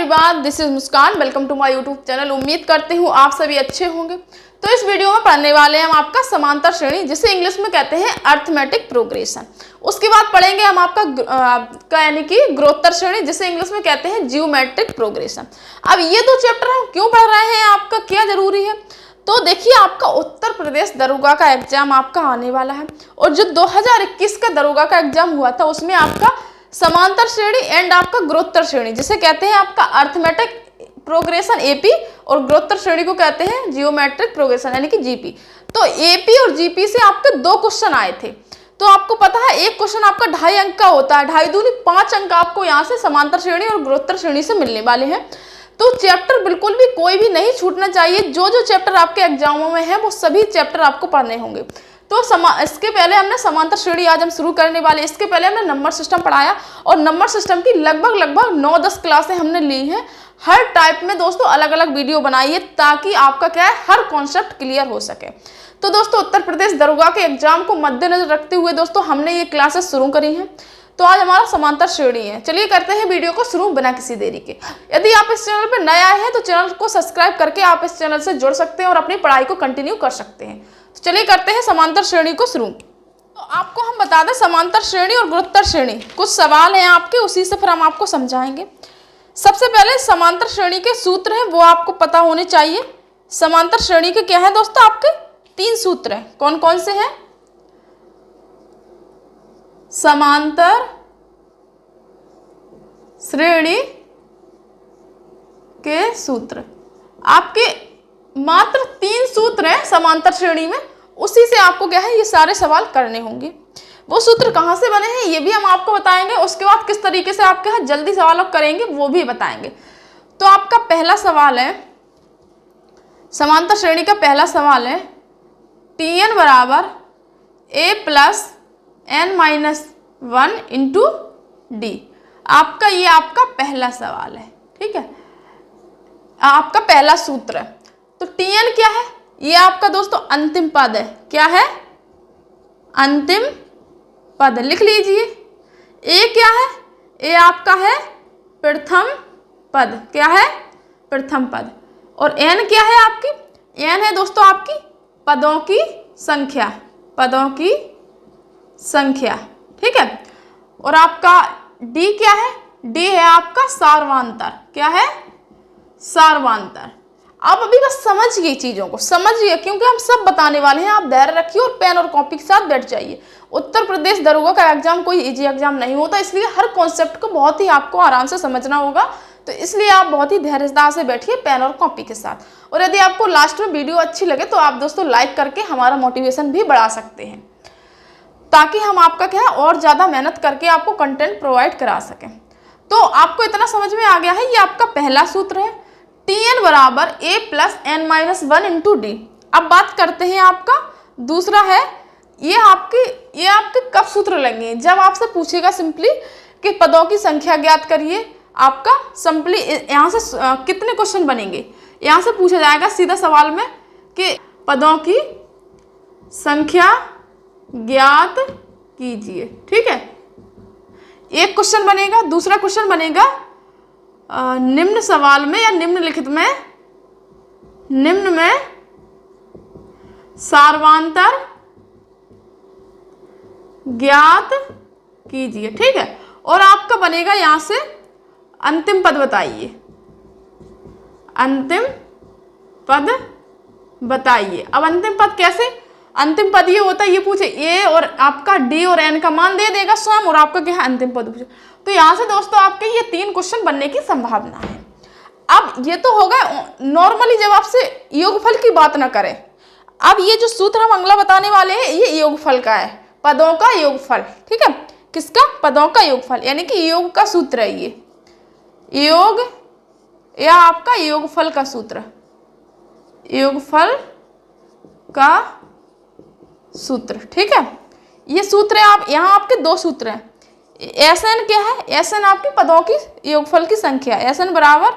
Everyone, this is Muskan. Welcome to my YouTube channel. उम्मीद करती हूँ आप सभी अच्छे होंगे। तो इस वीडियो में पढ़ने वाले हैं हम आपका समांतर श्रेणी, जिसे इंग्लिश में कहते हैं अर्थमेटिक प्रोग्रेशन। उसके बाद पढ़ेंगे हम आपका यानी कि ग्रोथर श्रेणी, जिसे इंग्लिश में कहते हैं जियोमेट्रिक प्रोग्रेशन। अब ये दो चैप्टर हम क्यों पढ़ रहे हैं, आपका क्या जरूरी है, तो देखिए आपका उत्तर प्रदेश दरोगा का एग्जाम आपका आने वाला है, और जो 2021 का दरोगा का एग्जाम हुआ था उसमें आपका समांतर श्रेणी एंड आपका ग्रोथर श्रेणी, जिसे कहते हैं आपका अर्थमेटिक प्रोग्रेशन एपी, और ग्रोथर श्रेणी को कहते हैं जियोमेट्रिक प्रोग्रेशन यानी कि जीपी। तो एपी और जीपी से आपके 2 क्वेश्चन आए थे। तो आपको पता है एक क्वेश्चन आपका 2.5 अंक का होता है, 2.5 दूनी 5 अंक आपको यहाँ से समांतर श्रेणी और ग्रोथर श्रेणी से मिलने वाले हैं। तो चैप्टर बिल्कुल भी कोई भी नहीं छूटना चाहिए। जो जो चैप्टर आपके एग्जामों में है वो सभी चैप्टर आपको पढ़ने होंगे। तो इसके पहले हमने समांतर श्रेणी आज हम शुरू करने वाले। इसके पहले हमने नंबर सिस्टम पढ़ाया, और नंबर सिस्टम की लगभग 9-10 क्लासें हमने ली हैं। हर टाइप में दोस्तों अलग अलग वीडियो बनाइए, ताकि आपका क्या है हर कॉन्सेप्ट क्लियर हो सके। तो दोस्तों उत्तर प्रदेश दरोगा के एग्जाम को मद्देनजर रखते हुए दोस्तों हमने ये क्लासेस शुरू करी हैं। तो आज हमारा समांतर श्रेणी है। चलिए करते हैं वीडियो को शुरू बिना किसी देरी के। यदि आप इस चैनल पर नए आए हैं तो चैनल को सब्सक्राइब करके आप इस चैनल से जुड़ सकते हैं और अपनी पढ़ाई को कंटिन्यू कर सकते हैं। तो चलिए करते हैं समांतर श्रेणी को शुरू। तो आपको हम बता दें समांतर श्रेणी और गुरुत्तर श्रेणी, कुछ सवाल हैं आपके, उसी से फिर हम आपको समझाएंगे। सबसे पहले समांतर श्रेणी के सूत्र हैं, वो आपको पता होने चाहिए। समांतर श्रेणी के क्या है दोस्तों, आपके 3 सूत्र हैं। कौन कौन से हैं? समांतर श्रेणी के सूत्र आपके मात्र 3 सूत्र हैं समांतर श्रेणी में, उसी से आपको क्या है ये सारे सवाल करने होंगे। वो सूत्र कहाँ से बने हैं ये भी हम आपको बताएंगे। उसके बाद किस तरीके से आपके यहाँ जल्दी सवाल करेंगे वो भी बताएंगे। तो आपका पहला सवाल है, समांतर श्रेणी का पहला सवाल है, Tn बराबर a + n-1 इंटू डी। आपका ये आपका पहला सवाल है, ठीक है, आपका पहला सूत्र है। तो Tn क्या है? ये आपका दोस्तों अंतिम पद है। क्या है? अंतिम पद। लिख लीजिए। ए क्या है? ए आपका है प्रथम पद। क्या है? प्रथम पद। और n क्या है आपकी? n है दोस्तों आपकी पदों की संख्या, पदों की संख्या, ठीक है। और आपका d क्या है? d है आपका सार्वंतर। क्या है? सार्वंतर। आप अभी बस समझिए, चीजों को समझिए, क्योंकि हम सब बताने वाले हैं। आप धैर्य रखिए और पेन और कॉपी के साथ बैठ जाइए। उत्तर प्रदेश दरोगा का एग्जाम कोई इजी एग्जाम नहीं होता, इसलिए हर कॉन्सेप्ट को बहुत ही आपको आराम से समझना होगा। तो इसलिए आप बहुत ही धैर्यता से बैठिए पेन और कॉपी के साथ। और यदि आपको लास्ट में वीडियो अच्छी लगे तो आप दोस्तों लाइक करके हमारा मोटिवेशन भी बढ़ा सकते हैं, ताकि हम आपका क्या है और ज़्यादा मेहनत करके आपको कंटेंट प्रोवाइड करा सकें। तो आपको इतना समझ में आ गया है, ये आपका पहला सूत्र है, Tn बराबर a + n-1 इंटू डी। अब बात करते हैं आपका दूसरा है, ये आपके कब सूत्र लगेंगे? जब आपसे पूछेगा सिंपली कि पदों की संख्या ज्ञात करिए। आपका सिंपली यहाँ से कितने क्वेश्चन बनेंगे, यहाँ से पूछा जाएगा सीधा सवाल में कि पदों की संख्या ज्ञात कीजिए, ठीक है। एक क्वेश्चन बनेगा। दूसरा क्वेश्चन बनेगा निम्न सवाल में या निम्नलिखित में, निम्न में सार्वंतर ज्ञात कीजिए, ठीक है। और आपका बनेगा यहाँ से अंतिम पद बताइए, अंतिम पद बताइए। अब अंतिम पद कैसे? अंतिम पद ये होता है, ये पूछे ए और आपका डी और एन का मान दे देगा स्वयं, और आपका क्या है अंतिम पद पूछे। तो यहाँ से दोस्तों आपके ये 3 क्वेश्चन बनने की संभावना है। अब ये तो होगा नॉर्मली जब आपसे योगफल की बात ना करें। अब ये जो सूत्र हम अगला बताने वाले हैं ये योगफल का है, पदों का योगफल, ठीक है। किसका? पदों का योगफल, यानी कि योग का सूत्र है ये, योग या आपका योगफल का सूत्र, योगफल का सूत्र, ठीक है। ये सूत्र है, आप यहाँ आपके 2 सूत्र हैं। Sn क्या है? Sn आपकी पदों की योगफल की संख्या। Sn बराबर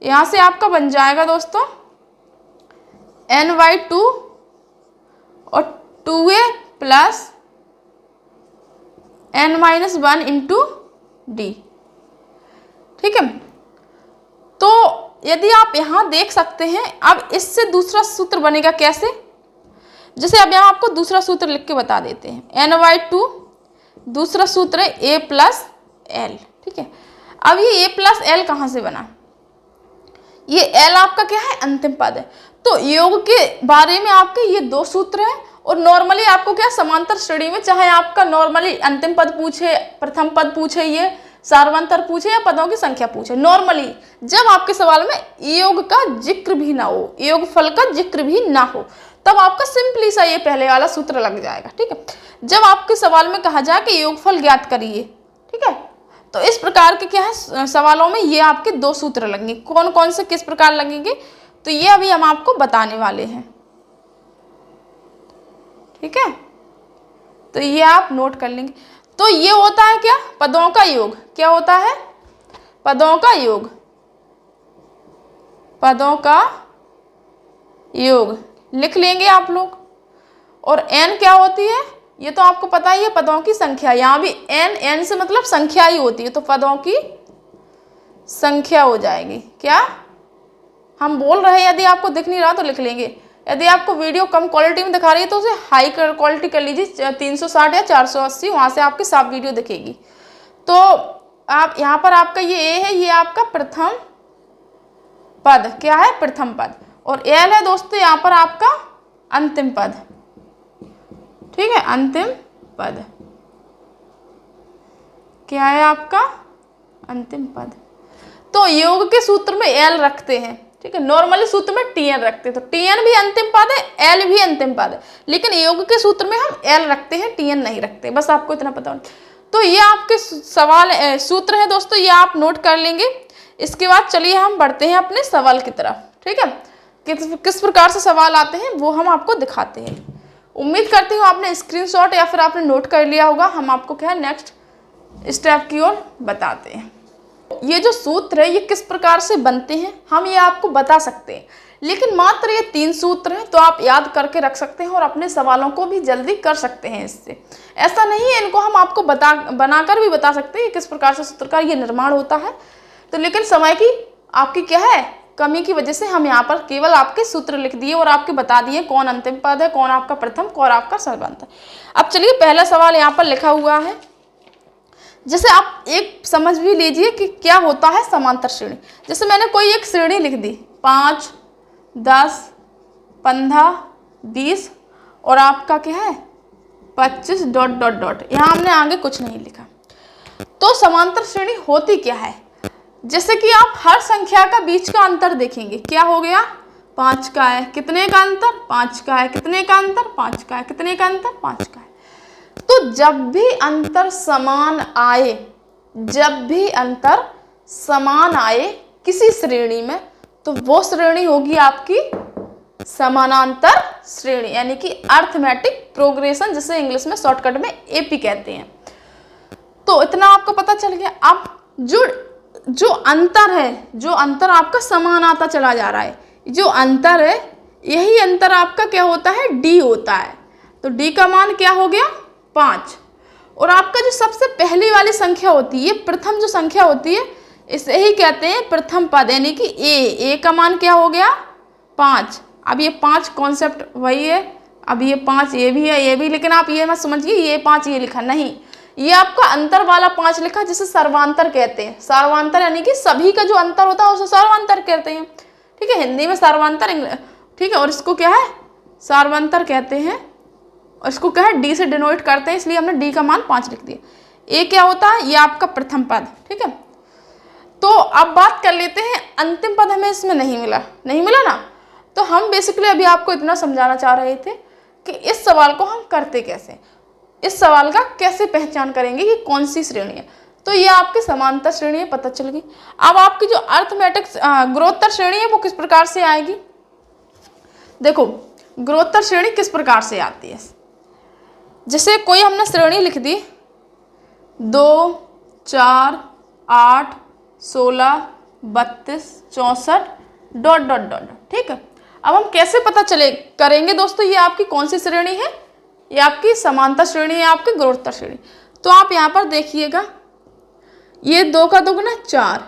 यहाँ से आपका बन जाएगा दोस्तों n/2 और 2a + n-1 इंटू डी, ठीक है। यदि आप यहाँ देख सकते हैं, अब इससे दूसरा सूत्र बनेगा कैसे, जैसे अब यहाँ आपको दूसरा सूत्र लिख के बता देते हैं, n/2, दूसरा सूत्र है a + l। ठीक है, अब ये a + l कहाँ से बना, ये l आपका क्या है, अंतिम पद है। तो योग के बारे में आपके ये दो सूत्र हैं, और नॉर्मली आपको क्या समांतर श्रेणी में, चाहे आपका नॉर्मली अंतिम पद पूछे, प्रथम पद पूछे, ये सार्वंतर पूछे या पदों की संख्या पूछे, नॉर्मली जब आपके सवाल में योग का जिक्र भी ना हो, योगफल का जिक्र भी ना हो, तब आपका सिंपली सा ये पहले वाला सूत्र लग जाएगा। ठीक है, जब आपके सवाल में कहा जाए कि योगफल ज्ञात करिए, ठीक है, तो इस प्रकार के क्या है सवालों में ये आपके दो सूत्र लगेंगे। कौन कौन से किस प्रकार लगेंगे, तो ये अभी हम आपको बताने वाले हैं। ठीक है, तो ये आप नोट कर लेंगे। तो ये होता है क्या, पदों का योग। क्या होता है, पदों का योग, पदों का योग लिख लेंगे आप लोग। और n क्या होती है, ये तो आपको पता ही है, पदों की संख्या। यहाँ भी n से मतलब संख्या ही होती है, तो पदों की संख्या हो जाएगी। क्या हम बोल रहे हैं, यदि आपको दिख नहीं रहा तो लिख लेंगे। यदि आपको वीडियो कम क्वालिटी में दिखा रही है तो उसे हाई क्वालिटी कर लीजिए, 360 या 480, वहाँ से आपकी साफ वीडियो दिखेगी। तो आप यहाँ पर आपका ये ए है, ये आपका प्रथम पद, क्या है, प्रथम पद। और एल है दोस्तों यहाँ पर आपका अंतिम पद। ठीक है, अंतिम पद क्या है आपका, अंतिम पद। तो योग के सूत्र में एल रखते हैं, ठीक है, नॉर्मली सूत्र में टीएन रखते हैं, तो टीएन भी अंतिम पद है, एल भी अंतिम पद है, लेकिन योग के सूत्र में हम एल रखते हैं, टीएन नहीं रखते, बस आपको इतना पता होना। तो ये आपके सवाल सूत्र है दोस्तों, ये आप नोट कर लेंगे। इसके बाद चलिए हम बढ़ते हैं अपने सवाल की तरफ। ठीक है, किस प्रकार से सवाल आते हैं वो हम आपको दिखाते हैं। उम्मीद करती हूँ आपने स्क्रीनशॉट या फिर आपने नोट कर लिया होगा। हम आपको क्या है नेक्स्ट स्टेप की ओर बताते हैं। ये जो सूत्र है ये किस प्रकार से बनते हैं हम ये आपको बता सकते हैं, लेकिन मात्र ये 3 सूत्र हैं, तो आप याद करके रख सकते हैं और अपने सवालों को भी जल्दी कर सकते हैं इससे। ऐसा नहीं है, इनको हम आपको बनाकर भी बता सकते हैं किस प्रकार से सूत्र का ये निर्माण होता है, तो लेकिन समय की आपकी क्या है कमी की वजह से हम यहाँ पर केवल आपके सूत्र लिख दिए और आपके बता दिए कौन अंतिम पद है, कौन आपका प्रथम, कौन आपका सर्वांतर। अब चलिए पहला सवाल यहाँ पर लिखा हुआ है, जैसे आप एक समझ भी लीजिए कि क्या होता है समांतर श्रेणी। जैसे मैंने कोई एक श्रेणी लिख दी 5, 10, 15, 20 और आपका क्या है 25 ... यहाँ हमने आगे कुछ नहीं लिखा। तो समांतर श्रेणी होती क्या है, जैसे कि आप हर संख्या का बीच का अंतर देखेंगे। क्या हो गया, 5 का है, कितने का अंतर, 5 का है, कितने का अंतर, 5 का है, कितने का अंतर, 5 का है। तो जब भी अंतर समान आए, जब भी अंतर समान आए किसी श्रेणी में, तो वो श्रेणी होगी आपकी समानांतर श्रेणी, यानी कि अर्थमेटिक प्रोग्रेशन, जिसे इंग्लिश में शॉर्टकट में एपी कहते हैं। तो इतना आपको पता चल गया। अब जो अंतर है, जो अंतर आपका समान आता चला जा रहा है, जो अंतर है यही अंतर आपका क्या होता है, डी होता है। तो डी का मान क्या हो गया 5। और आपका जो सबसे पहली वाली संख्या होती है, प्रथम जो संख्या होती है, इसे ही कहते हैं प्रथम पद, यानी कि ए का मान क्या हो गया 5। अब ये 5 कॉन्सेप्ट वही है, अब ये 5 ये भी है, ये भी, लेकिन आप ये मत समझिए ये 5 ये लिखा नहीं, ये आपका अंतर वाला 5 लिखा, जिसे सर्वांतर कहते हैं। सर्वांतर यानी कि सभी का जो अंतर होता है उसे सर्वांतर कहते हैं। ठीक है, हिंदी में सर्वांतर, ठीक है, और इसको क्या है सर्वांतर कहते हैं, और इसको क्या है डी से डिनोट करते हैं, इसलिए हमने डी का मान 5 लिख दिया। ए क्या होता है, ये आपका प्रथम पद। ठीक है, तो अब बात कर लेते हैं, अंतिम पद हमें इसमें नहीं मिला ना, तो हम बेसिकली अभी आपको इतना समझाना चाह रहे थे कि इस सवाल को हम करते कैसे, इस सवाल का कैसे पहचान करेंगे कि कौन सी श्रेणी है। तो ये आपकी समांतर श्रेणी है, पता चल गई। अब आपकी जो अर्थमेटिक गुणोत्तर श्रेणी है वो किस प्रकार से आएगी, देखो गुणोत्तर श्रेणी किस प्रकार से आती है। जैसे कोई हमने श्रेणी लिख दी 2, 4, 8, 16, 32, 64 ... ठीक है, अब हम कैसे पता चले करेंगे दोस्तों ये आपकी कौन सी श्रेणी है, ये आपकी समांतर श्रेणी है, आपकी गुणोत्तर श्रेणी। तो आप यहाँ पर देखिएगा, ये 2 का 2 गुना 4,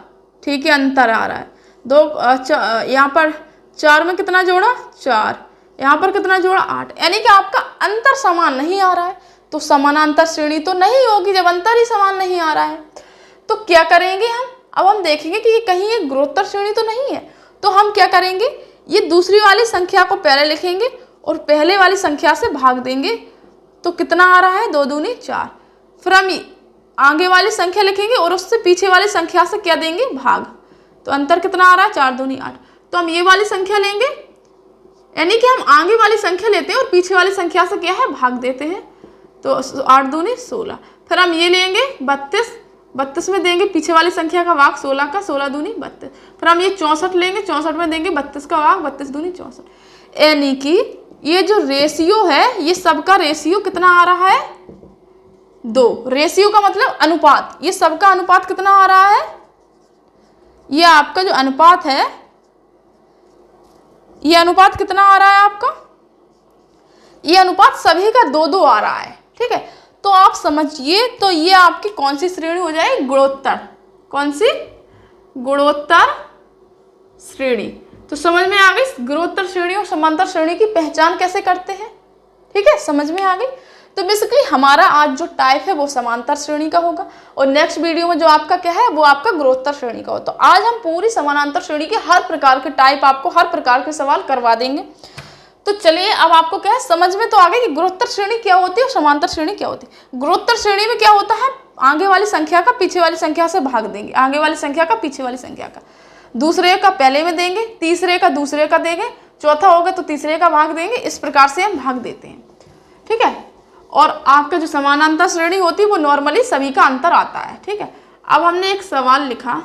ठीक है, अंतर आ रहा है, यहाँ पर 4 में कितना जोड़ा 4, यहाँ पर कितना जोड़ा 8, यानी कि आपका अंतर समान नहीं आ रहा है। तो समानांतर श्रेणी तो नहीं होगी जब अंतर ही समान नहीं आ रहा है। तो क्या करेंगे हम, अब हम देखेंगे कि ये कहीं एक गुणोत्तर श्रेणी तो नहीं है। तो हम क्या करेंगे, ये दूसरी वाली संख्या को पहले लिखेंगे और पहले वाली संख्या से भाग देंगे। तो कितना आ रहा है 2 दूनी 4। फिर हम आगे वाली संख्या लिखेंगे और उससे पीछे वाली संख्या से क्या देंगे भाग। तो अंतर कितना आ रहा है 4 दूनी 8। तो हम ये वाली संख्या लेंगे, यानी कि हम आगे वाली संख्या लेते हैं और पीछे वाली संख्या से क्या है भाग देते हैं। तो 8 दूनी 16। फिर हम ये लेंगे 32, 32 में देंगे पीछे वाली संख्या का भाग 16 का, 16 दूनी 32। फिर हम ये 64 लेंगे, 64 में देंगे 32 का भाग, 32 दूनी 64। यानी कि ये जो रेशियो है ये सबका रेशियो कितना आ रहा है 2। रेशियो का मतलब अनुपात, ये सबका अनुपात कितना आ रहा है, ये आपका जो अनुपात है ये अनुपात कितना आ रहा है आपका, ये अनुपात सभी का 2-2 आ रहा है। ठीक है, तो आप समझिए, तो ये आपकी कौन सी श्रेणी हो जाएगी, गुणोत्तर। कौन सी, गुणोत्तर श्रेणी। तो समझ में आ गई गुणोत्तर श्रेणी और समांतर श्रेणी की पहचान कैसे करते हैं। ठीक है, समझ में आ गई। तो बेसिकली हमारा आज जो टाइप है वो समांतर श्रेणी का होगा और नेक्स्ट वीडियो में जो आपका क्या है वो आपका गुणोत्तर श्रेणी का हो। तो आज हम पूरी समानांतर श्रेणी के हर प्रकार के टाइप, आपको हर प्रकार के सवाल करवा देंगे। तो चलिए अब आपको क्या है समझ में तो आ गई कि गुणोत्तर श्रेणी क्या होती है और समांतर श्रेणी क्या होती है। गुणोत्तर श्रेणी में क्या होता है, आगे वाली संख्या का पीछे वाली संख्या से भाग देंगे, आगे वाली संख्या का पीछे वाली संख्या का, दूसरे का पहले में देंगे, तीसरे का दूसरे का देंगे, चौथा होगा तो तीसरे का भाग देंगे। इस प्रकार से हम भाग देते हैं। ठीक है, और आपका जो समानांतर श्रेणी होती है वो नॉर्मली सभी का अंतर आता है। ठीक है, अब हमने एक सवाल लिखा,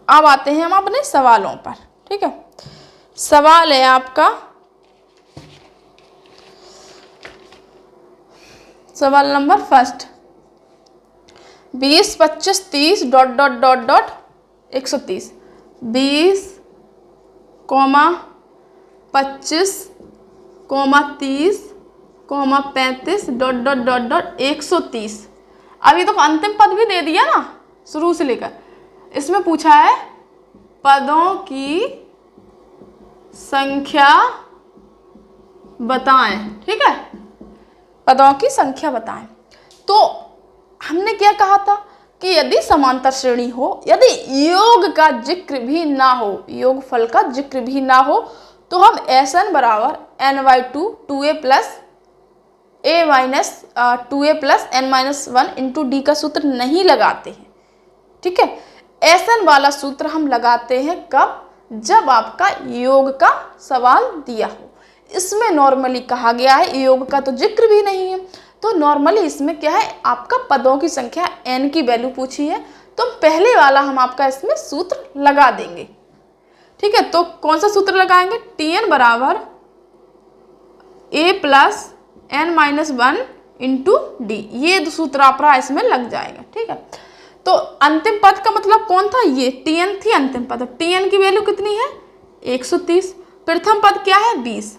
अब आते हैं हम अपने सवालों पर। ठीक है, सवाल है आपका, सवाल नंबर फर्स्ट, 20, 25, 30 ... 130। 20, 25, 30, 35 ... 130। अभी तो अंतिम पद भी दे दिया ना शुरू से लेकर। इसमें पूछा है पदों की संख्या बताएं। ठीक है, पदों की संख्या बताएं। तो हमने क्या कहा था कि यदि समांतर श्रेणी हो, यदि योग का जिक्र भी ना हो, योगफल का जिक्र भी ना हो, तो हम Sn बराबर n/2 2a plus a minus 2a plus n-1 into D का सूत्र नहीं लगाते हैं। ठीक है, Sn वाला सूत्र हम लगाते हैं कब, जब आपका योग का सवाल दिया हो। इसमें नॉर्मली कहा गया है योग का तो जिक्र भी नहीं है, तो नॉर्मली इसमें क्या है आपका पदों की संख्या n की वैल्यू पूछी है, तो पहले वाला हम आपका इसमें सूत्र लगा देंगे। ठीक है, तो कौन सा सूत्र लगाएंगे, Tn बराबर a plus n-1 into D, ये सूत्र आपका इसमें लग जाएगा। ठीक है, तो अंतिम पद का मतलब कौन था, ये Tn थी अंतिम पद। Tn की वैल्यू कितनी है 130। प्रथम पद क्या है 20।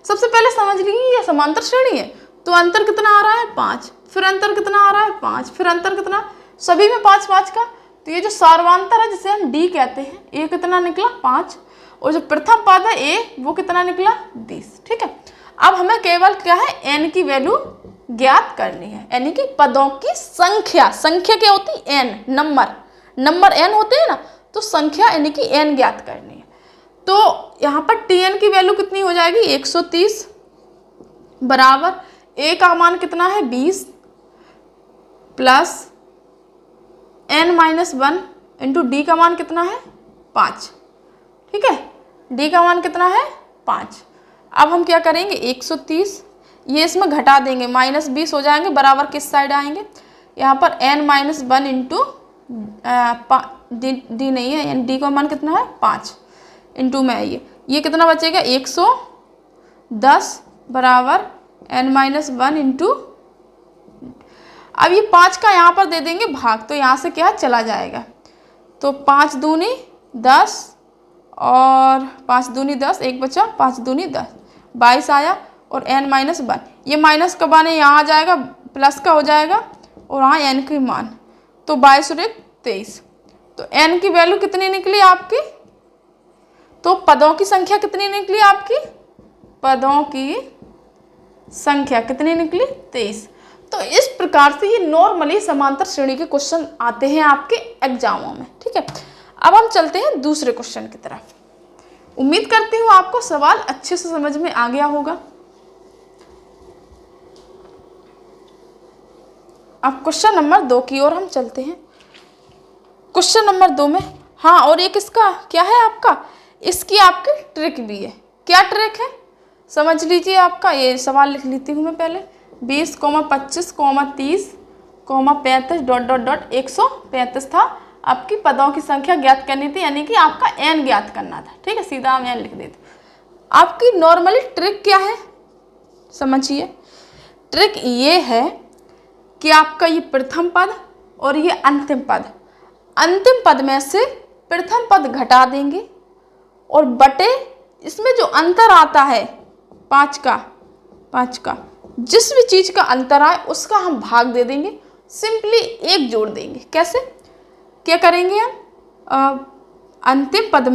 सबसे पहले समझ लीजिए ये समांतर श्रेणी है, तो अंतर कितना आ रहा है 5, फिर अंतर कितना आ रहा है 5, फिर अंतर कितना, सभी में 5 5 का। तो ये जो सार्वांतर है जिसे हम डी कहते हैं, ये कितना निकला 5, और जो प्रथम पद है ए वो कितना निकला 20। ठीक है, अब हमें केवल क्या है n की वैल्यू ज्ञात करनी है, यानी कि पदों की संख्या। संख्या क्या होती है n, नंबर n होते हैं ना, तो संख्या यानी कि n ज्ञात करनी है। तो यहाँ पर Tn की वैल्यू कितनी हो जाएगी 130 बराबर a का मान कितना है 20 प्लस n-1 इंटू डी का मान कितना है 5। ठीक है, डी का मान कितना है 5। अब हम क्या करेंगे 130, ये इसमें घटा देंगे, -20 हो जाएंगे, बराबर किस साइड आएंगे, यहाँ पर n-1 इंटू डी नहीं है, डी का मान कितना है 5 इंटू में ये कितना बचेगा 110 बराबर n-1 इंटू, अब ये 5 का यहाँ पर दे देंगे भाग, तो यहाँ से क्या चला जाएगा, तो 5 दूनी 10 और 5 दूनी 10, एक बचा 5 दूनी 10, 22 आया, और n-1 ये माइनस कब आने यहाँ आ जाएगा, प्लस का हो जाएगा, और यहाँ n के मान, तो 22 और 1 23, तो n की वैल्यू कितनी निकली आपकी? तो पदों की संख्या कितनी निकली आपकी? पदों की संख्या कितनी निकली? 23। तो इस प्रकार से ये नॉर्मली समांतर श्रेणी के क्वेश्चन आते हैं आपके एग्जामों में। ठीक है, अब हम चलते हैं दूसरे क्वेश्चन की तरफ। उम्मीद करती हूँ आपको सवाल अच्छे से समझ में आ गया होगा। अब क्वेश्चन नंबर 2 की ओर हम चलते हैं। क्वेश्चन नंबर 2 में, हाँ, और एक इसका क्या है आपका, इसकी आपकी ट्रिक भी है। क्या ट्रिक है समझ लीजिए। आपका ये सवाल लिख लेती हूँ मैं पहले। 20, 25, 30, 35 डॉट डॉट डॉट 135 था। आपकी पदों की संख्या ज्ञात करनी थी, यानी कि आपका n ज्ञात करना था। ठीक है, सीधा हम n लिख देते। आपकी नॉर्मली ट्रिक क्या है समझिए। ट्रिक ये है कि आपका ये प्रथम पद और ये अंतिम पद में से प्रथम पद घटा देंगे और बटे इसमें जो अंतर आता है 5 का जिस भी चीज का अंतर आए उसका हम भाग दे देंगे, सिंपली 1 जोड़ देंगे। कैसे, क्या करेंगे हम? अंतिम पद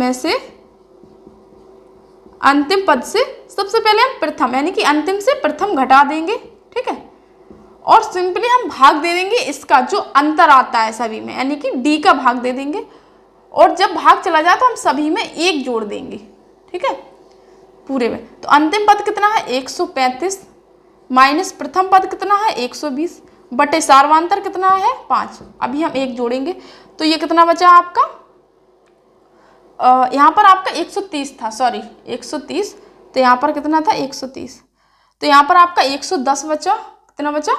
से सबसे पहले हम प्रथम, यानी कि अंतिम से प्रथम घटा देंगे। ठीक है, और सिंपली हम भाग दे देंगे इसका जो अंतर आता है सभी में, यानी कि d का भाग दे देंगे। और जब भाग चला जाए तो हम सभी में 1 जोड़ देंगे। ठीक है, पूरे में। तो अंतिम पद कितना है? 135 माइनस प्रथम पद कितना है? 120 बटे सार्वांतर कितना है? 5। अभी हम 1 जोड़ेंगे तो ये कितना बचा आपका? यहाँ पर आपका 130 था, सॉरी 130, तो यहाँ पर कितना था? 130। तो यहाँ पर आपका 110 बचा। कितना बचा?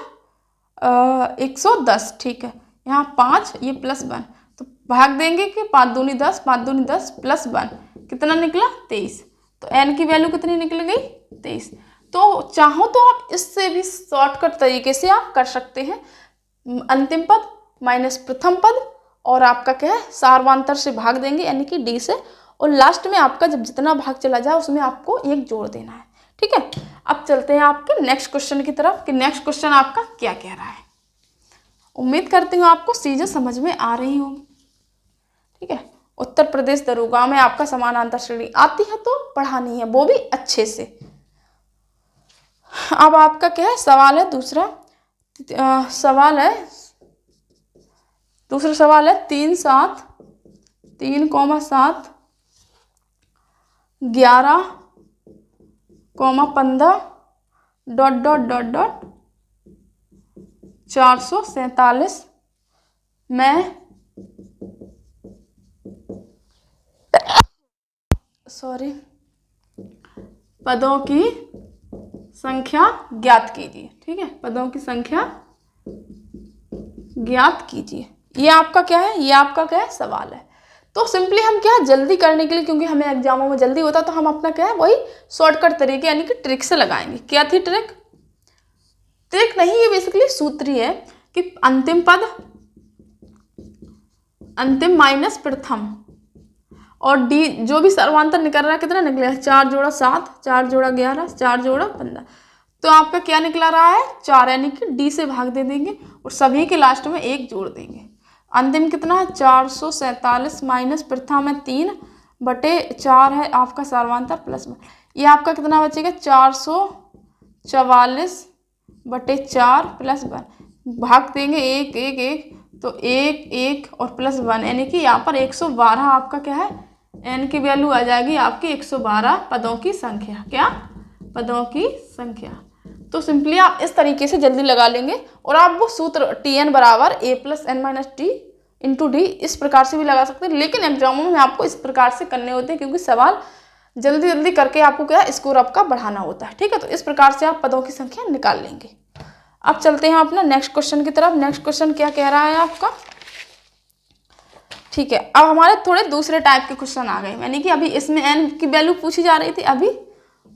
110। ठीक है, यहाँ 5, ये +1, तो भाग देंगे कि 5 दूनी 10, 5 दूनी 10 +1 कितना निकला? 23। तो n की वैल्यू कितनी निकल गई? 23। तो चाहो तो आप इससे भी शॉर्टकट तरीके से आप कर सकते हैं। अंतिम पद माइनस प्रथम पद और आपका क्या है? सार्वांतर से भाग देंगे, यानी कि d से, और लास्ट में आपका जब जितना भाग चला जाए उसमें आपको 1 जोड़ देना है। ठीक है, अब चलते हैं आपके नेक्स्ट क्वेश्चन की तरफ कि नेक्स्ट क्वेश्चन आपका क्या कह रहा है। उम्मीद करती हूँ आपको चीजें समझ में आ रही होंगी। ठीक है, उत्तर प्रदेश दरोगा में आपका समानांतर श्रेणी आती है तो पढ़ानी है, वो भी अच्छे से। अब आपका क्या है? सवाल है दूसरा। दूसरा सवाल है 3, 7, 3,7, 11, 15 डॉट डॉट डॉट डॉट 447 में पदों की संख्या ज्ञात कीजिए। ठीक है, पदों की संख्या ज्ञात कीजिए। ये आपका क्या है? ये आपका क्या है? सवाल है। तो सिंपली हम क्या है, जल्दी करने के लिए, क्योंकि हमें एग्जामों में जल्दी होता है, तो हम अपना क्या है वही शॉर्टकट तरीके यानी कि ट्रिक से लगाएंगे। क्या थी ट्रिक? ट्रिक नहीं, ये बेसिकली सूत्र ही है कि अंतिम माइनस प्रथम और डी जो भी सर्वांतर निकल रहा है कितना निकलेगा? 4 जोड़ा 7, 4 जोड़ा 11, 4 जोड़ा 15। तो आपका क्या निकला रहा है? 4, यानी कि डी से भाग दे देंगे और सभी के लास्ट में 1 जोड़ देंगे। अंतिम कितना है? 447 माइनस प्रथम है 3 बटे 4 है आपका सर्वांतर +1। ये आपका कितना बचेगा? 444 बटे 4 +1 भाग देंगे 1 1 1, तो 1 1 और +1, यानी कि यहाँ पर 112 आपका क्या है? n की वैल्यू आ जाएगी आपकी 112 पदों की संख्या। क्या? पदों की संख्या। तो सिंपली आप इस तरीके से जल्दी लगा लेंगे और आप वो सूत्र Tn बराबर a + n - t × d इस प्रकार से भी लगा सकते हैं, लेकिन एग्जामों में आपको इस प्रकार से करने होते हैं क्योंकि सवाल जल्दी जल्दी करके आपको क्या स्कोर आपका बढ़ाना होता है। ठीक है, तो इस प्रकार से आप पदों की संख्या निकाल लेंगे। अब चलते हैं अपना नेक्स्ट क्वेश्चन की तरफ। नेक्स्ट क्वेश्चन क्या कह रहा है आपका? ठीक है, अब हमारे थोड़े दूसरे टाइप के क्वेश्चन आ गए, यानी कि अभी इसमें n की वैल्यू पूछी जा रही थी, अभी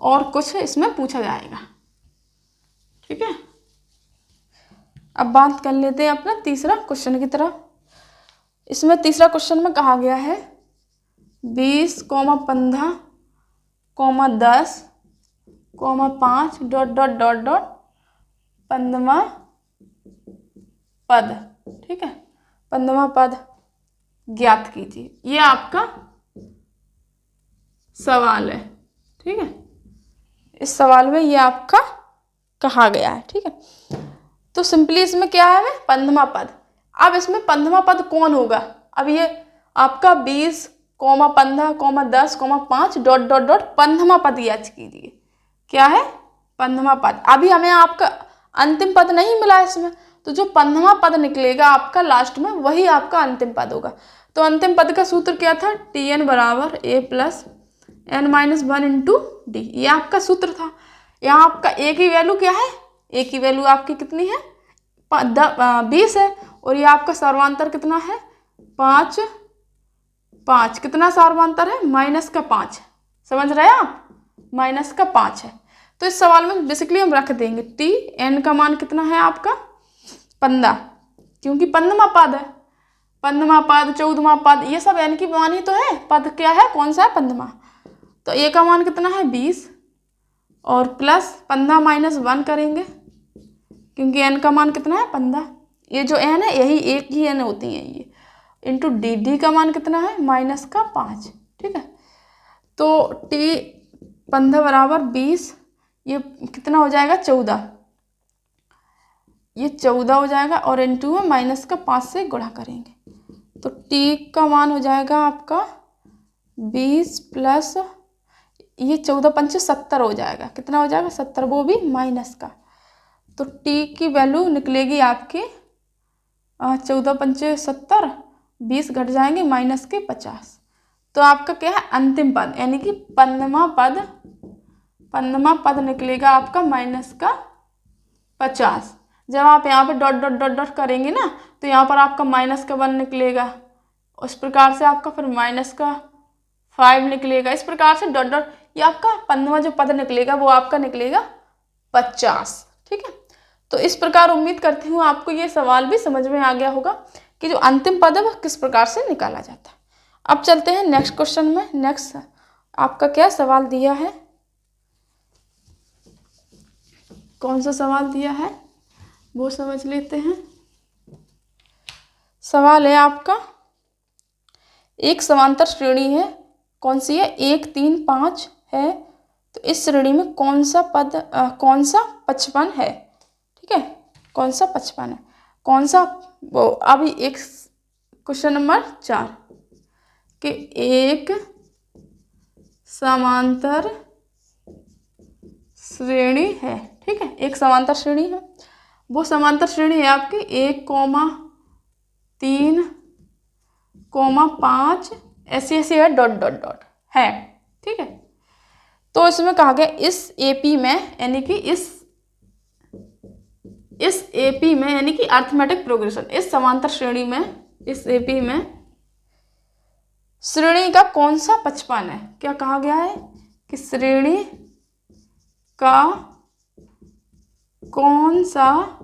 और कुछ इसमें पूछा जाएगा। ठीक है, अब बात कर लेते हैं अपना तीसरा क्वेश्चन की तरफ। इसमें तीसरा क्वेश्चन में कहा गया है 20, 15, 10, 5 डॉट डॉट डॉट डॉट 15वां पद। ठीक है, 15वां पद ज्ञात कीजिए। ये आपका सवाल है, ठीक है। इस सवाल में ये आपका कहा गया है, ठीक है। तो सिंपली इसमें क्या है, पंद्रमा पद। अब इसमें पंद्रमा पद कौन होगा? अब ये आपका 20, 15, 10, 5 डॉट डॉट डॉट पंद्रमा पद याद कीजिए। क्या है? पंद्रमा पद। अभी हमें आपका अंतिम पद नहीं मिला इसमें, तो जो पंद्रमा पद निकलेगा आपका लास्ट में वही आपका अंतिम पद होगा। तो अंतिम पद का सूत्र क्या था? Tn बराबर a plus n minus 1 into D. ये आपका सूत्र था। यहाँ आपका a की वैल्यू क्या है? a की वैल्यू आपकी कितनी है? 20 है। और ये आपका सर्वांतर कितना है? 5। कितना सर्वांतर है? -5। समझ रहे हैं आप? -5 है। तो इस सवाल में बेसिकली हम रख देंगे Tn का मान कितना है आपका? 15, क्योंकि पंद्रमा पद है। पंद्रमा पद, 14वां पद, ये सब n की मान ही तो है। पद क्या है? कौन सा है? पंद्रमा। तो a का मान कितना है? 20 और प्लस 15 माइनस 1 करेंगे, क्योंकि n का मान कितना है? 15। ये जो n है यही एक ही n होती है ये, इंटू डी का मान कितना है? -5, ठीक है। तो T15 बराबर 20, ये कितना हो जाएगा? 14। ये 14 हो जाएगा और इंटू में -5 से गुणा करेंगे, तो t का मान हो जाएगा आपका 20 प्लस ये 14 पंचे 70 हो जाएगा। कितना हो जाएगा? 70, वो भी माइनस का। तो t की वैल्यू निकलेगी आपकी 14 पंचे 70, 20 घट जाएंगे -50। तो आपका क्या है? अंतिम पद, यानी कि पंद्रमा पद निकलेगा आपका -50। जब आप यहाँ पे डॉट डॉट डॉट डॉट करेंगे ना, तो यहाँ पर आपका -1 निकलेगा। उस प्रकार से आपका फिर -5 निकलेगा। इस प्रकार से डॉट डॉट, ये आपका पंद्रमा जो पद निकलेगा वो आपका निकलेगा 50, ठीक है। तो इस प्रकार उम्मीद करती हूँ आपको ये सवाल भी समझ में आ गया होगा कि जो अंतिम पद है वह किस प्रकार से निकाला जाता है। अब चलते हैं नेक्स्ट क्वेश्चन में। नेक्स्ट आपका क्या सवाल दिया है, कौन सा सवाल दिया है वो समझ लेते हैं। सवाल है आपका, एक समांतर श्रेणी है, कौन सी है? 1, 3, 5 है। तो इस श्रेणी में कौन सा 55 है? ठीक है, कौन सा 55 है? कौन सा वो? अभी एक क्वेश्चन नंबर 4 कि एक समांतर श्रेणी है, ठीक है, एक समांतर श्रेणी है। वो समांतर श्रेणी है आपकी 1, 3, 5 ऐसी है डॉट डॉट डॉट है, ठीक है। तो इसमें कहा गया इस एपी में, यानी कि इस एपी में, यानी कि अरिथमेटिक प्रोग्रेशन, इस समांतर श्रेणी में, इस एपी में श्रेणी का कौन सा 55 है? क्या कहा गया है कि श्रेणी का कौन सा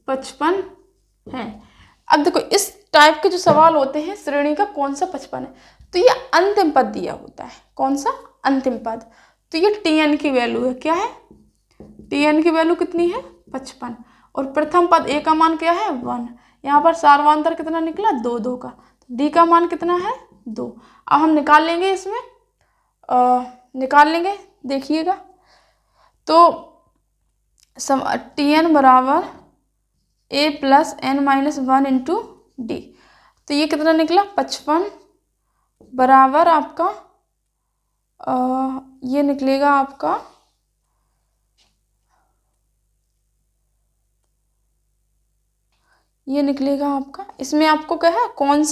55 है। अब देखो इस टाइप के जो सवाल होते हैं, श्रेणी का कौन सा 55 है, तो ये अंतिम पद दिया होता है। कौन सा? अंतिम पद। तो ये Tn की वैल्यू है, क्या है? Tn की वैल्यू कितनी है? 55। और प्रथम पद a का मान क्या है? 1। यहाँ पर सार्वधातर कितना निकला? 2 का। d का मान कितना है? 2। अब हम निकाल लेंगे, इसमें निकाल लेंगे, देखिएगा। तो Tn बराबर a plus n minus 1 into D. तो ये कितना निकला? 55 बराबर आपका ये निकलेगा आपका इसमें आपको क्या है? कौन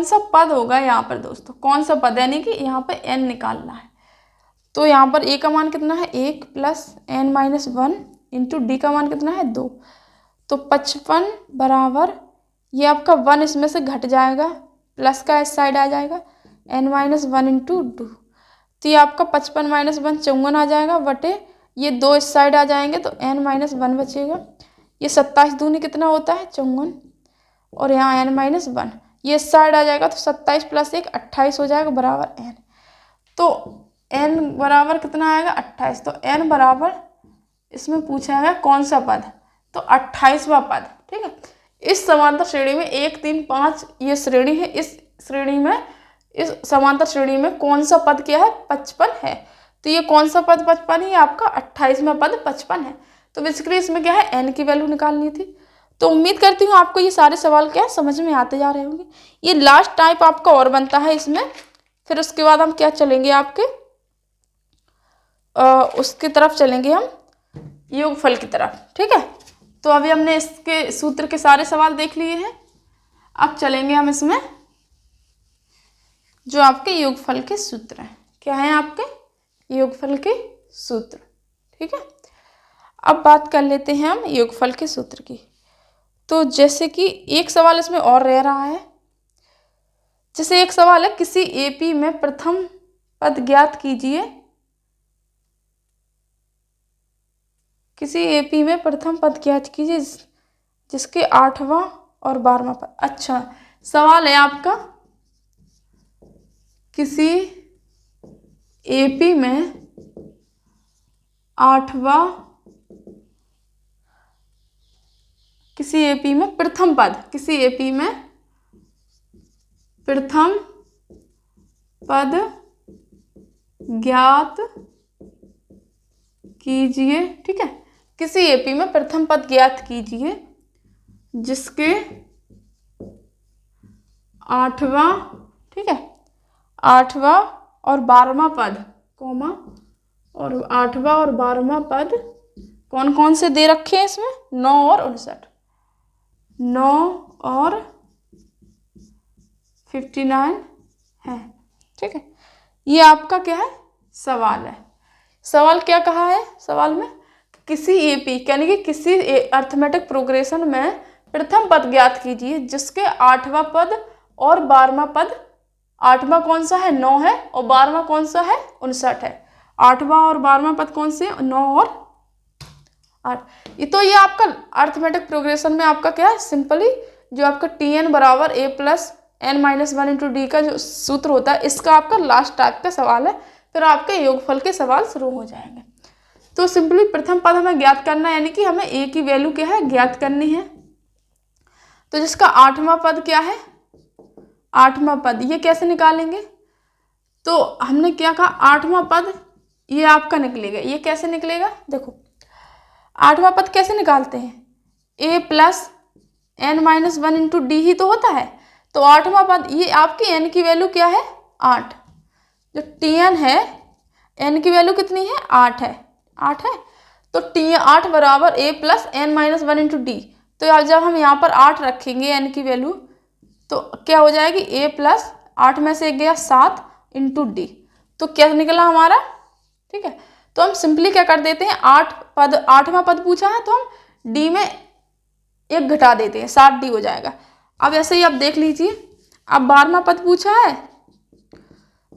सा पद होगा यहाँ पर दोस्तों? कौन सा पद, यानी कि यहाँ पर n निकालना है। तो यहाँ पर a का मान कितना है? 1 plus n minus 1 into D का मान कितना है? 2। तो 55 बराबर ये आपका 1 इसमें से घट जाएगा, प्लस का इस साइड आ जाएगा, n माइनस 1 इंटू 2। तो ये आपका 55 माइनस 1 54 आ जाएगा, बटे ये 2 इस साइड आ जाएंगे, तो n माइनस 1 बचेगा। ये 27 दूनी कितना होता है? 54। और यहाँ n माइनस 1 ये इस साइड आ जाएगा, तो 27 प्लस 1 28 हो जाएगा, बराबर n। तो n बराबर कितना आएगा? 28। तो n बराबर इसमें पूछा है कौन सा पद? तो 28वां पद, ठीक है। इस समांतर श्रेणी में 1 3 5 ये श्रेणी है, इस श्रेणी में, इस समांतर श्रेणी में कौन सा पद क्या है? 55 है। तो ये कौन सा पद 55 है? आपका 28वां पद 55 है। तो बेसिकली इसमें क्या है? n की वैल्यू निकालनी थी। तो उम्मीद करती हूँ आपको ये सारे सवाल क्या है समझ में आते जा रहे होंगे। ये लास्ट टाइप आपका और बनता है इसमें, फिर उसके बाद हम क्या चलेंगे आपके उसकी तरफ चलेंगे हम योगफल की तरफ, ठीक है। तो अभी हमने इसके सूत्र के सारे सवाल देख लिए हैं, अब चलेंगे हम इसमें जो आपके योगफल के सूत्र हैं। क्या है आपके योगफल के सूत्र, ठीक है। अब बात कर लेते हैं हम योगफल के सूत्र की। तो जैसे कि एक सवाल इसमें और रह रहा है, जैसे एक सवाल है किसी एपी में प्रथम पद ज्ञात कीजिए, किसी एपी में प्रथम पद ज्ञात कीजिए जिसके 8वां और 12वां पद। अच्छा, सवाल है आपका किसी एपी में 8वां, किसी एपी में प्रथम पद, किसी एपी में प्रथम पद ज्ञात कीजिए, ठीक है। किसी एपी में प्रथम पद ज्ञात कीजिए जिसके 8वां, ठीक है, 8वां और 12वां पद, कॉमा, और 8वां और 12वां पद कौन कौन से दे रखे हैं इसमें? 9 और 59, 9 और 59 है, ठीक है। ये आपका क्या है? सवाल है। सवाल क्या कहा है? सवाल में किसी एपी यानी कि किसी अर्थमेटिक प्रोग्रेशन में प्रथम पद ज्ञात कीजिए जिसके 8वां पद और 12वां पद, 8वां कौन सा है? 9 है, और 12वां कौन सा है? 59 है। 8वां और 12वां पद कौन से? 9 और 8। तो ये आपका अर्थमेटिक प्रोग्रेशन में आपका क्या है? सिंपली जो आपका Tn बराबर a plus n minus 1 into D का जो सूत्र होता है, इसका आपका लास्ट टाइप का सवाल है। फिर आपके योगफल के सवाल शुरू हो जाएंगे। तो सिंपली प्रथम पद हमें ज्ञात करना है, यानी कि हमें a की वैल्यू क्या है? ज्ञात करनी है। तो जिसका 8वां पद क्या है? 8वां पद, ये कैसे निकालेंगे? तो हमने क्या कहा? 8वां पद ये आपका निकलेगा। ये कैसे निकलेगा? देखो 8वां पद कैसे निकालते हैं? a plus n minus 1 into D ही तो होता है। तो 8वां पद, ये आपकी n की वैल्यू क्या है? 8। जो Tn है, n की वैल्यू कितनी है? 8 है, 8 है। तो T8 बराबर a plus n minus 1 into D. तो जब हम यहाँ पर 8 रखेंगे n की वैल्यू, तो क्या हो जाएगी? a प्लस 8 में से गया 7 इंटू डी। तो क्या निकला हमारा? ठीक है। तो हम सिंपली क्या कर देते हैं? 8वां पद पूछा है तो हम डी में 1 घटा देते हैं, 7 डी हो जाएगा। अब ऐसे ही आप देख लीजिए, अब 12वां पद पूछा है,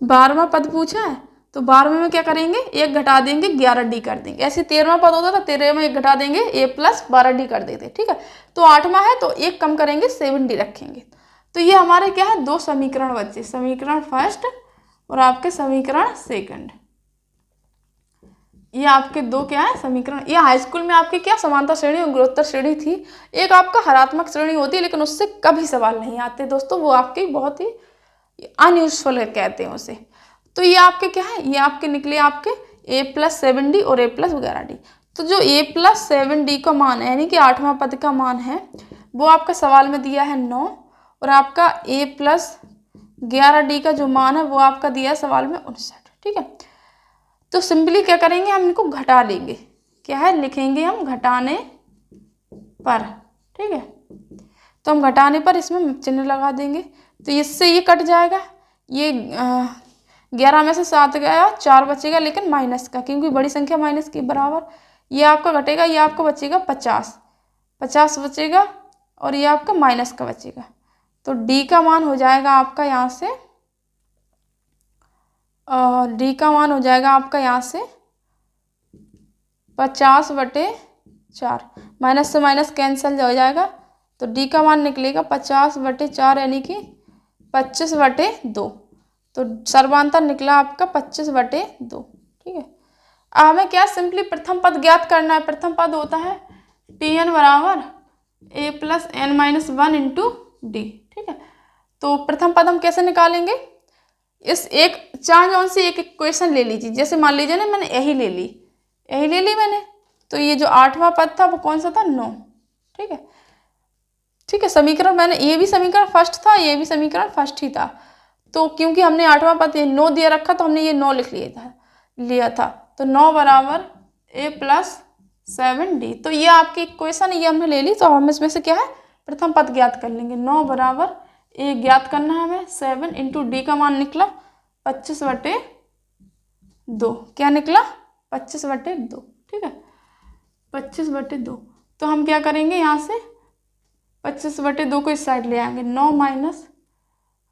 12वां पद पूछा है तो 12वें में क्या करेंगे? 1 घटा देंगे, 11 डी कर देंगे। ऐसे 13वां पद होता था, 13 में 1 घटा देंगे, a प्लस 12 डी कर देते, ठीक है। तो 8वां है तो 1 कम करेंगे, 7 डी रखेंगे। तो ये हमारे क्या है? 2 समीकरण बचे, समीकरण फर्स्ट और आपके समीकरण सेकंड। ये आपके 2 क्या है? समीकरण। ये हाई स्कूल में आपके क्या समांतर श्रेणी और गुणोत्तर श्रेणी थी। एक आपका हरात्मक श्रेणी होती है, लेकिन उससे कभी सवाल नहीं आते दोस्तों, वो आपके बहुत ही अनयूजफुल कहते हैं उसे। तो ये आपके क्या है? ये आपके निकले आपके a प्लस 7 डी और a प्लस 11 डी। तो जो a प्लस 7 डी का मान है, यानी कि 8वां पद का मान है, वो आपका सवाल में दिया है 9, और आपका a प्लस 11 डी का जो मान है वो आपका दिया है सवाल में 59, ठीक है। तो सिंपली क्या करेंगे? हम इनको घटा लेंगे। क्या है? लिखेंगे हम घटाने पर, ठीक है। तो हम घटाने पर इसमें चिन्ह लगा देंगे, तो इससे ये कट जाएगा। ये 11 में से 7 गया, 4 बचेगा, लेकिन माइनस का, क्योंकि बड़ी संख्या माइनस के बराबर। ये आपका घटेगा, ये आपका बचेगा 50 बचेगा, और ये आपका माइनस का बचेगा। तो डी का मान हो जाएगा आपका यहाँ से, डी का मान हो जाएगा आपका यहाँ से 50/4, माइनस से माइनस कैंसिल हो जाएगा। तो डी का मान निकलेगा 50/4, यानी कि 25/2। तो सर्वांतर निकला आपका 25/2, ठीक है। अब हमें क्या? सिंपली प्रथम पद ज्ञात करना है। प्रथम पद होता है Tn बराबर A plus N minus one into D. ठीक है, तो प्रथम पद हम कैसे निकालेंगे? इस एक चाहे कौन सी एक इक्वेशन ले लीजिए, जैसे मान लीजिए ना मैंने यही ले ली मैंने, तो ये जो 8वां पद था वो कौन सा था? 9। ठीक है, समीकरण मैंने ये भी समीकरण फर्स्ट था, ये भी समीकरण फर्स्ट ही था, तो क्योंकि हमने 8वां पद 9 दिया रखा तो हमने ये 9 लिख लिया था। तो 9 बराबर ए प्लस 7d। तो ये आपकी इक्वेशन ये हमने ले ली, तो हम इसमें से क्या है प्रथम पद ज्ञात कर लेंगे। 9 बराबर ए ज्ञात करना है हमें, 7 इंटू डी का मान निकला 25/2। क्या निकला? 25/2। ठीक है, 25/2। तो हम क्या करेंगे, यहाँ से 25/2 को इस साइड ले आएंगे। 9 माइनस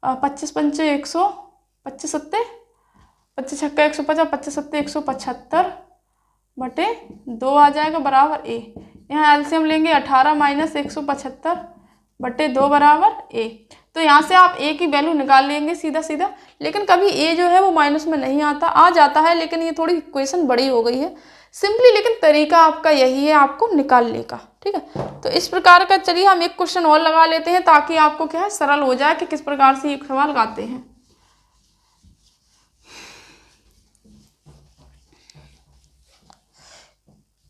25 पंचे 100, 25 सत्ते 25 छक्का 150, 25 सत्ते 175/2 आ जाएगा बराबर ए। यहाँ एलसीएम लेंगे 18 माइनस 175/2 बराबर ए। तो यहाँ से आप ए की वैल्यू निकाल लेंगे सीधा, लेकिन कभी ए जो है वो माइनस में नहीं आता, आ जाता है, लेकिन ये थोड़ी इक्वेशन बड़ी हो गई है सिंपली, लेकिन तरीका आपका यही है आपको निकालने का। ठीक है, तो इस प्रकार का चलिए हम एक क्वेश्चन और लगा लेते हैं ताकि आपको क्या है सरल हो जाए कि किस प्रकार से ये सवाल लगाते हैं।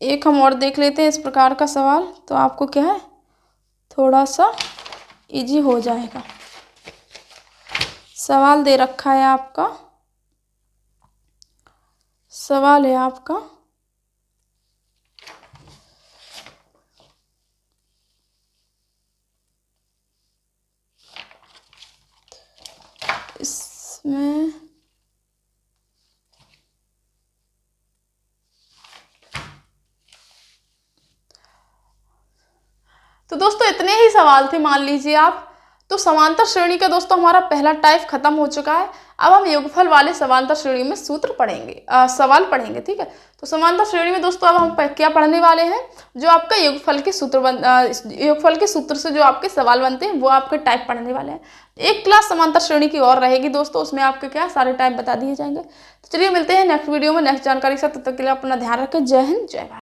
एक हम और देख लेते हैं इस प्रकार का सवाल, तो आपको क्या है थोड़ा सा इजी हो जाएगा। सवाल दे रखा है आपका, सवाल है आपका इसमें तो दोस्तों इतने ही सवाल थे मान लीजिए आप। तो समांतर श्रेणी का दोस्तों हमारा पहला टाइप खत्म हो चुका है। अब हम योगफल वाले समांतर श्रेणी में सूत्र पढ़ेंगे, सवाल पढ़ेंगे। ठीक है, तो समांतर श्रेणी में दोस्तों अब हम क्या पढ़ने वाले हैं, जो आपका योगफल के सूत्र से जो आपके सवाल बनते हैं वो आपके टाइप पढ़ने वाले हैं। एक क्लास समांतर श्रेणी की और रहेगी दोस्तों, उसमें आपके क्या सारे टाइप बता दिए जाएंगे। तो चलिए मिलते हैं नेक्स्ट वीडियो में नेक्स्ट जानकारी के साथ, तब तक के लिए अपना ध्यान रखें। जय हिंद, जय भारत।